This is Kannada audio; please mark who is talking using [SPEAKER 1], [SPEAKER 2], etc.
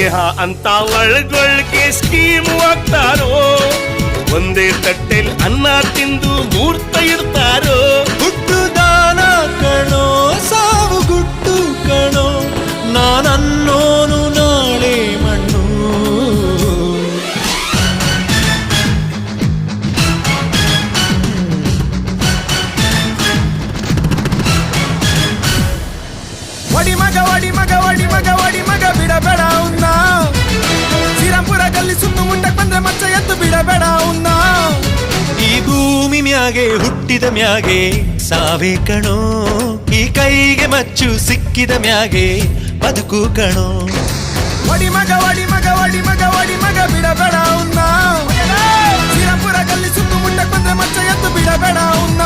[SPEAKER 1] ಸ್ನೇಹ ಅಂತ ಒಳಗೊಳಗೆ ಸ್ಕೀಮ್ ಆಗ್ತಾರೋ, ಒಂದೇ ತಟ್ಟೆಲ್ ಅನ್ನ ತಿಂದು ಮೂರ್ತ ಇಡ್ತಾರೋ.
[SPEAKER 2] ಹುಟ್ಟು ದಾನ ಕಣೋ ಸಾವು ಗುಟ್ಟು ಕಣೋ, ನಾನನ್ನೋನು ನಾಳೆ ಮಣ್ಣು.
[SPEAKER 3] ವಡಿ ಮಗ ವಡಿ ಮಗ ವಡಿ ಮಗ ವಡಿ ಮಗ ಬಿಡಬೇಡ ಉನ್ನ, ಶ್ರೀರಾಮ್ಪುರ ಗಲ್ಲಿ ಸುತ್ತು ಮುಂಡಕ್ ಬಂದ್ರೆ ಮಚ್ಚ ಎತ್ತು ಬಿಡಬೇಡ ಉನ್ನ.
[SPEAKER 2] ಈ ಭೂಮಿ ಮ್ಯಾಗೆ ಹುಟ್ಟಿದ ಮ್ಯಾಗೆ ಸಾವೇ ಕಣೋ, ಈ ಕೈಗೆ ಮಚ್ಚು ಸಿಕ್ಕಿದ ಮ್ಯಾಗೆ ಬದುಕು ಕಣೋ.
[SPEAKER 3] ವಡಿ ಮಗ ವಡಿ ಮಗ ವಡಿ ಮಗ ವಡಿ ಮಗ ಬಿಡಬೇಡ ಉನ್ನ, ಶ್ರೀರಾಮ್ಪುರ ಗಲ್ಲಿ ಸುತ್ತು ಮುಂಡಕ್ ಬಂದ್ರೆ ಮಚ್ಚ ಎತ್ತು ಬಿಡಬೇಡ ಉನ್ನ.